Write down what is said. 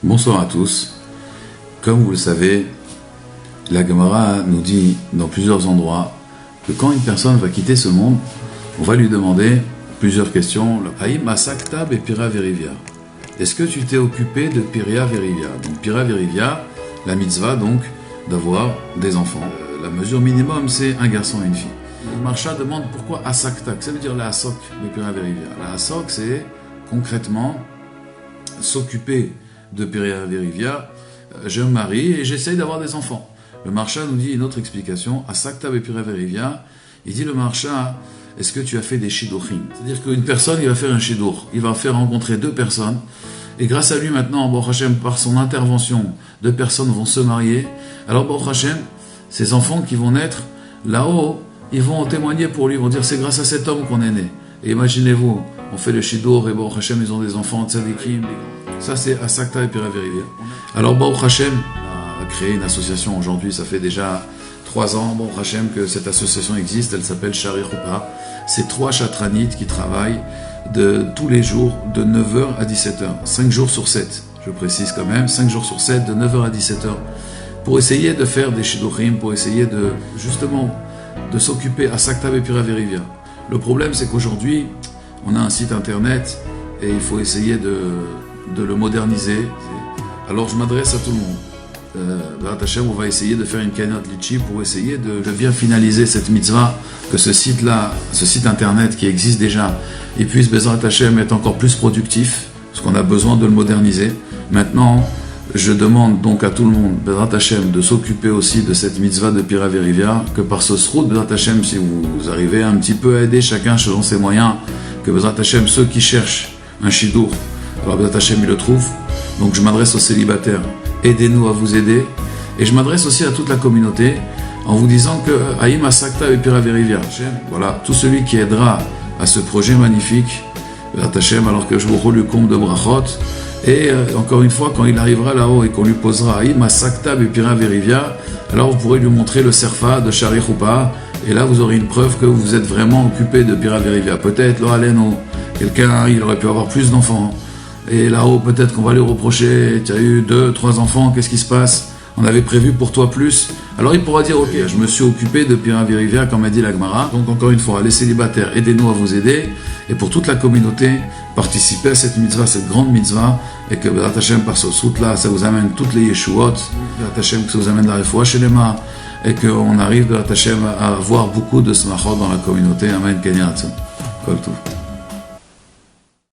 Bonsoir à tous. Comme vous le savez, la Gemara nous dit dans plusieurs endroits que quand une personne va quitter ce monde, on va lui demander plusieurs questions. Haïm asakta bepira verivia. Est-ce que tu t'es occupé de Piria Verivia? Donc Piria Verivia, la mitzvah donc d'avoir des enfants. La mesure minimum c'est un garçon et une fille. Le Marsha demande pourquoi asakta, que ça veut dire la asok bepira verivia. La asok c'est concrètement s'occuper de Piria Verivia. Je me marie et j'essaye d'avoir des enfants. Le Marsha nous dit une autre explication. Asakta bepira verivia. Il dit le Marsha, est-ce que tu as fait des shiduchim? C'est-à-dire qu'une personne, il va faire un shidur. Il va faire rencontrer deux personnes. Et grâce à lui maintenant, Baruch Hashem, par son intervention, deux personnes vont se marier. Alors Baruch Hashem, ces enfants qui vont naître là-haut, ils vont témoigner pour lui, ils vont dire c'est grâce à cet homme qu'on est né. Et imaginez-vous, on fait le shidur et Baruch Hashem, ils ont des enfants, tzadikim. Ça c'est Asakta et Piria Verivia. Alors Baruch Hashem a créé une association aujourd'hui, ça fait déjà 3 ans, Baruch Hashem, que cette association existe, elle s'appelle Shari Chuppah. C'est 3 chatranites qui travaillent de tous les jours de 9h à 17h, 5 jours sur 7, je précise quand même, 5 jours sur 7, de 9h à 17h, pour essayer de faire des shiduchim, pour essayer de, justement, de s'occuper à Asakta et Piria Verivia. Le problème, c'est qu'aujourd'hui, on a un site internet et il faut essayer de le moderniser. Alors je m'adresse à tout le monde. Bezrat Hashem, on va essayer de faire une cagnotte litchi pour essayer de bien finaliser cette mitzvah, que ce site-là, ce site internet qui existe déjà, il puisse, Bezrat Hashem, être encore plus productif, parce qu'on a besoin de le moderniser. Maintenant, je demande donc à tout le monde, Bezrat Hashem, de s'occuper aussi de cette mitzvah de Piria Verivia, que par ce srout, Bezrat Hashem, si vous arrivez un petit peu à aider chacun selon ses moyens, que Bezrat Hashem, ceux qui cherchent un shidur, alors Bezrat Hashem, il le trouve. Donc je m'adresse aux célibataires, aidez-nous à vous aider. Et je m'adresse aussi à toute la communauté en vous disant que Haïm Asakta et Piria Verivia, voilà, tout celui qui aidera à ce projet magnifique, Bezrat Hashem, alors que je vous lui comble de brachot. Et encore une fois, quand il arrivera là-haut et qu'on lui posera Haïm Asakta et Piria Verivia, alors vous pourrez lui montrer le serfa de Shari Chuppah. Et là, vous aurez une preuve que vous êtes vraiment occupé de Piria Verivia. Peut-être, Loraleno, quelqu'un, il aurait pu avoir plus d'enfants. Et là-haut, peut-être qu'on va lui reprocher, tu as eu 2, 3 enfants, qu'est-ce qui se passe? On avait prévu pour toi plus. Alors il pourra dire, ok, je me suis occupé de Piria Verivia, comme a dit la Gemara. Donc encore une fois, les célibataires, aidez-nous à vous aider. Et pour toute la communauté, participez à cette mitzvah, cette grande mitzvah. Et que Bezrat Hashem, par ce route-là, ça vous amène toutes les yeshuot. Bezrat Hashem, que ça vous amène la refoua shelema. Et qu'on arrive, Bezrat Hashem, à avoir beaucoup de smachot dans la communauté. Amen, Kenyat. Kol Tov.